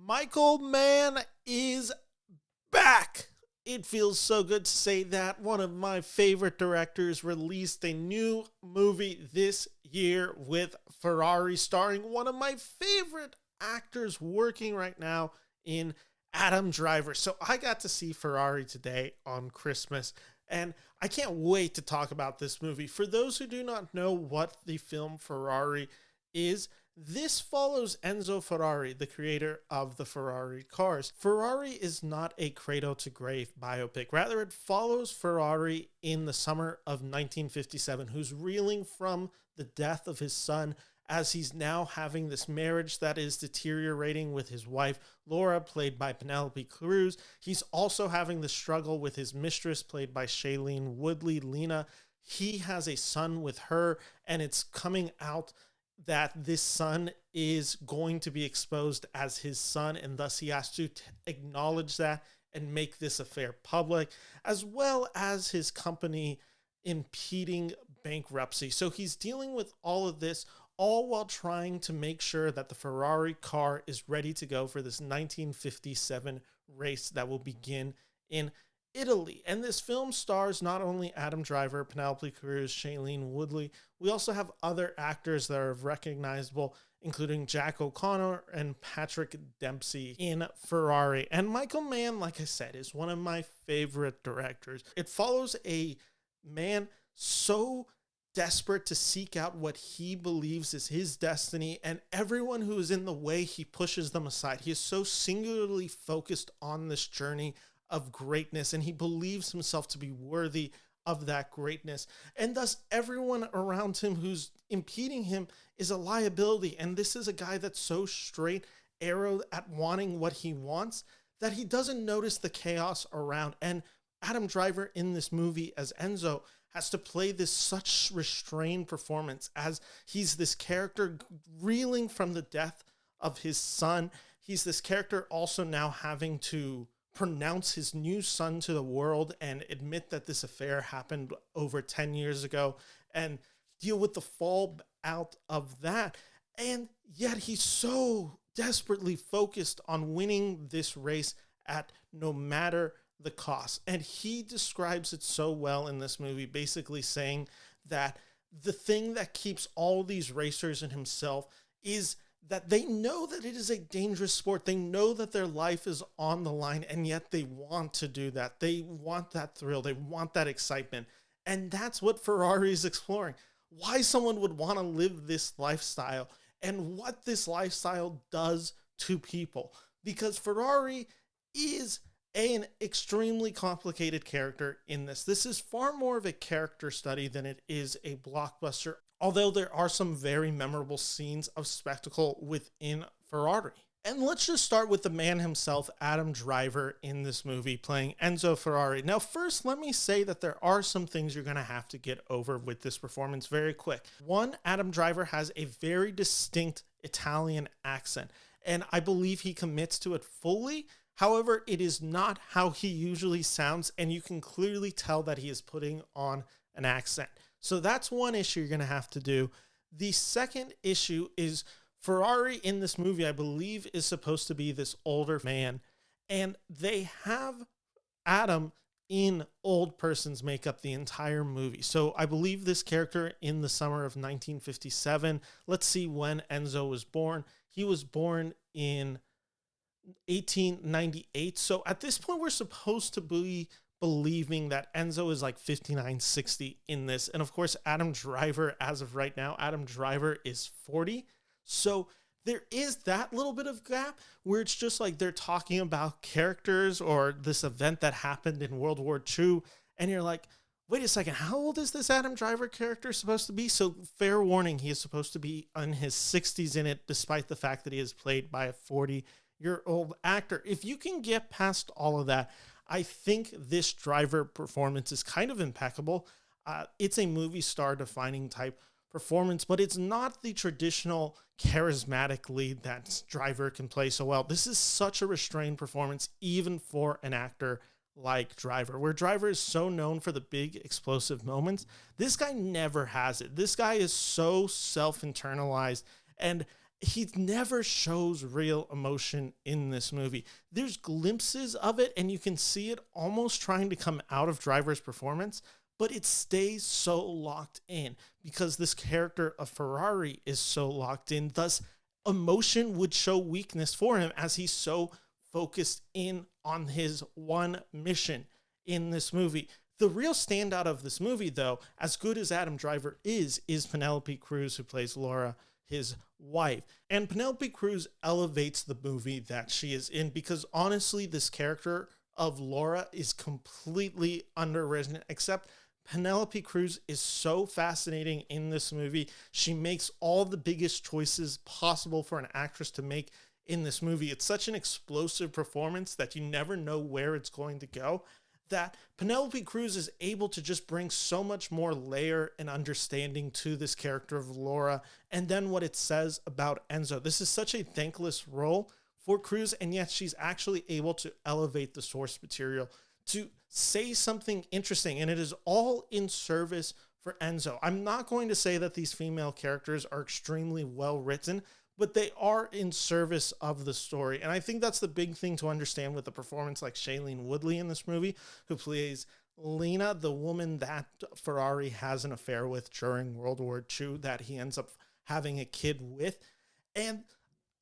Michael Mann is back. It feels so good to say that. One of my favorite directors released a new movie this year with Ferrari, starring one of my favorite actors working right now in Adam Driver. So I got to see Ferrari today on Christmas, and I can't wait to talk about this movie. For those who do not know what the film Ferrari is, this follows Enzo Ferrari, the creator of the Ferrari cars. Ferrari is not a cradle-to-grave biopic. Rather, it follows Ferrari in the summer of 1957, who's reeling from the death of his son as he's now having this marriage that is deteriorating with his wife, Laura, played by Penelope Cruz. He's also having the struggle with his mistress, played by Shailene Woodley, Lena. He has a son with her, and it's coming out that this son is going to be exposed as his son, and thus he has to acknowledge that and make this affair public, as well as his company impeding bankruptcy. So he's dealing with all of this, all while trying to make sure that the Ferrari car is ready to go for this 1957 race that will begin in Italy. And this film stars not only Adam Driver, Penelope Cruz, Shailene Woodley. We also have other actors that are recognizable, including Jack O'Connor and Patrick Dempsey in Ferrari. And Michael Mann, like I said, is one of my favorite directors. It follows a man so desperate to seek out what he believes is his destiny, and everyone who is in the way, he pushes them aside. He is so singularly focused on this journey of greatness, and he believes himself to be worthy of that greatness. And thus everyone around him who's impeding him is a liability. And this is a guy that's so straight arrowed at wanting what he wants that he doesn't notice the chaos around. And Adam Driver in this movie as Enzo has to play this such restrained performance as he's this character reeling from the death of his son. He's this character also now having to pronounce his new son to the world and admit that this affair happened over 10 years ago and deal with the fallout of that. And yet he's so desperately focused on winning this race at no matter the cost. And he describes it so well in this movie, basically saying that the thing that keeps all these racers and himself is that they know that it is a dangerous sport. They know that their life is on the line, and yet they want to do that. They want that thrill. They want that excitement. And that's what Ferrari is exploring. Why someone would want to live this lifestyle and what this lifestyle does to people. Because Ferrari is an extremely complicated character in this. This is far more of a character study than it is a blockbuster, although there are some very memorable scenes of spectacle within Ferrari. And let's just start with the man himself, Adam Driver, in this movie, playing Enzo Ferrari. Now, first, let me say that there are some things you're going to have to get over with this performance very quick. One, Adam Driver has a very distinct Italian accent, and I believe he commits to it fully. However, it is not how he usually sounds, and you can clearly tell that he is putting on an accent. So that's one issue you're going to have to do. The second issue is Ferrari in this movie, I believe, is supposed to be this older man, and they have Adam in old person's makeup the entire movie. So I believe this character in the summer of 1957. Let's see when Enzo was born. He was born in 1898. So at this point, we're supposed to be believing that Enzo is like 59, 60 in this. And of course, Adam Driver, as of right now, Adam Driver is 40. So there is that little bit of gap where it's just like they're talking about characters or this event that happened in World War II. And you're like, wait a second, how old is this Adam Driver character supposed to be? So fair warning, he is supposed to be in his 60s in it, despite the fact that he is played by a 40-year-old actor. If you can get past all of that, I think this Driver performance is kind of impeccable. It's a movie star defining type performance, but it's not the traditional charismatic lead that Driver can play so well. This is such a restrained performance, even for an actor like Driver, where Driver is so known for the big explosive moments. This guy never has it. This guy is so self-internalized, and he never shows real emotion in this movie. There's glimpses of it, and you can see it almost trying to come out of Driver's performance, but it stays so locked in because this character of Ferrari is so locked in. Thus, emotion would show weakness for him as he's so focused in on his one mission in this movie. The real standout of this movie, though, as good as Adam Driver is Penelope Cruz, who plays Laura, his wife. And Penelope Cruz elevates the movie that she is in because honestly, this character of Laura is completely underwritten, except Penelope Cruz is so fascinating in this movie. She makes all the biggest choices possible for an actress to make in this movie. It's such an explosive performance that you never know where it's going to go, that Penelope Cruz is able to just bring so much more layer and understanding to this character of Laura, and then what it says about Enzo. This is such a thankless role for Cruz, and yet she's actually able to elevate the source material to say something interesting, and it is all in service for Enzo. I'm not going to say that these female characters are extremely well written, but they are in service of the story. And I think that's the big thing to understand with a performance like Shailene Woodley in this movie, who plays Lena, the woman that Ferrari has an affair with during World War II, that he ends up having a kid with. And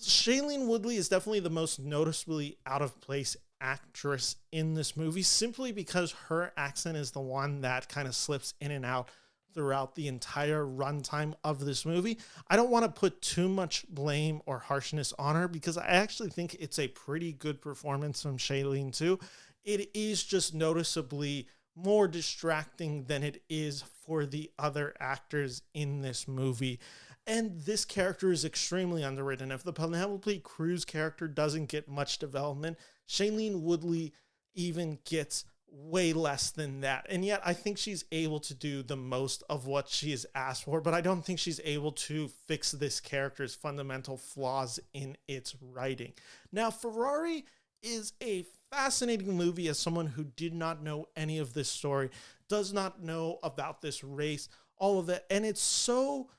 Shailene Woodley is definitely the most noticeably out of place actress in this movie, simply because her accent is the one that kind of slips in and out throughout the entire runtime of this movie. I don't want to put too much blame or harshness on her because I actually think it's a pretty good performance from Shailene too. It is just noticeably more distracting than it is for the other actors in this movie. And this character is extremely underwritten. If the Penelope Cruz character doesn't get much development, Shailene Woodley even gets way less than that. And yet I think she's able to do the most of what she is asked for, but I don't think she's able to fix this character's fundamental flaws in its writing. Now, Ferrari is a fascinating movie as someone who did not know any of this story, does not know about this race, all of that. And it's so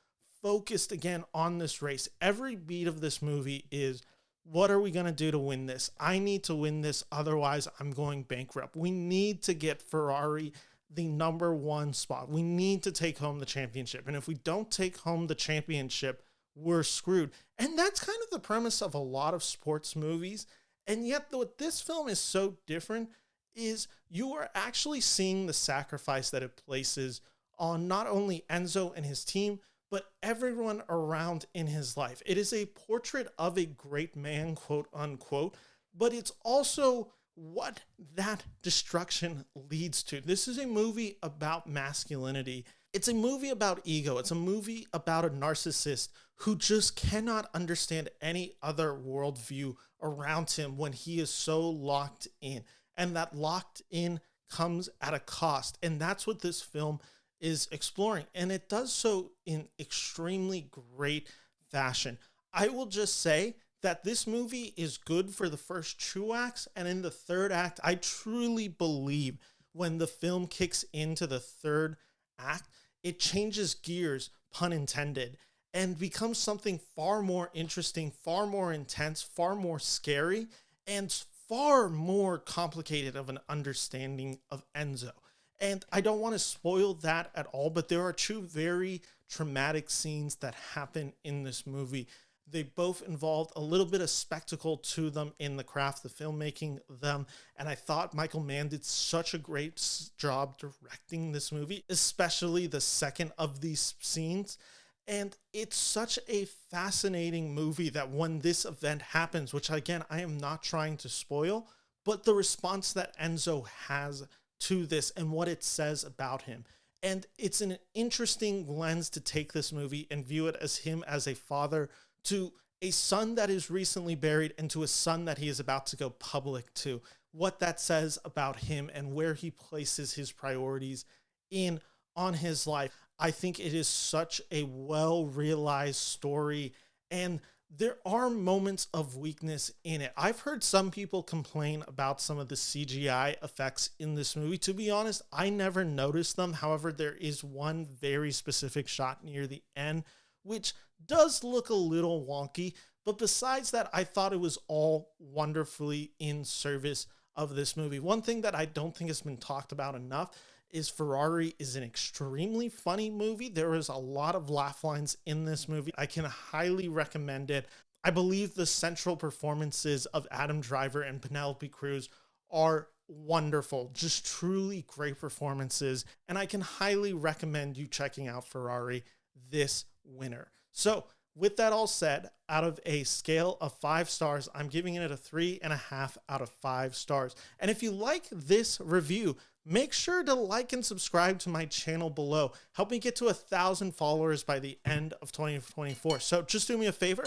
focused again on this race. Every beat of this movie is, what are we going to do to win this? I need to win this, otherwise I'm going bankrupt. We need to get Ferrari the number one spot. We need to take home the championship. And if we don't take home the championship, we're screwed. And that's kind of the premise of a lot of sports movies. And yet what this film is so different is you are actually seeing the sacrifice that it places on not only Enzo and his team, but everyone around in his life. It is a portrait of a great man, quote unquote, but it's also what that destruction leads to. This is a movie about masculinity. It's a movie about ego. It's a movie about a narcissist who just cannot understand any other worldview around him when he is so locked in. And that locked in comes at a cost. And that's what this film is exploring, and it does so in extremely great fashion. I will just say that this movie is good for the first two acts, and in the third act, I truly believe when the film kicks into the third act, it changes gears, pun intended, and becomes something far more interesting, far more intense, far more scary, and far more complicated of an understanding of Enzo. And I don't want to spoil that at all, but there are two very traumatic scenes that happen in this movie. They both involved a little bit of spectacle to them in the craft of filmmaking them. And I thought Michael Mann did such a great job directing this movie, especially the second of these scenes. And it's such a fascinating movie that when this event happens, which again, I am not trying to spoil, but the response that Enzo has to this and what it says about him. And it's an interesting lens to take this movie and view it as him as a father to a son that is recently buried and to a son that he is about to go public to. What that says about him and where he places his priorities in on his life. I think it is such a well-realized story, and there are moments of weakness in it. I've heard some people complain about some of the CGI effects in this movie. To be honest, I never noticed them. However, there is one very specific shot near the end which does look a little wonky. But besides that, I thought it was all wonderfully in service of this movie. One thing that I don't think has been talked about enough is Ferrari is an extremely funny movie. There is a lot of laugh lines in this movie. I can highly recommend it. I believe the central performances of Adam Driver and Penelope Cruz are wonderful, just truly great performances. And I can highly recommend you checking out Ferrari this winter. So with that all said, out of a scale of 5 stars, I'm giving it a 3.5 out of 5 stars. And if you like this review, make sure to like and subscribe to my channel below. Help me get to 1,000 followers by the end of 2024. So just do me a favor,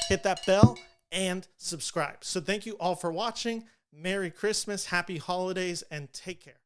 hit that bell and subscribe. So thank you all for watching. Merry Christmas, happy holidays, and take care.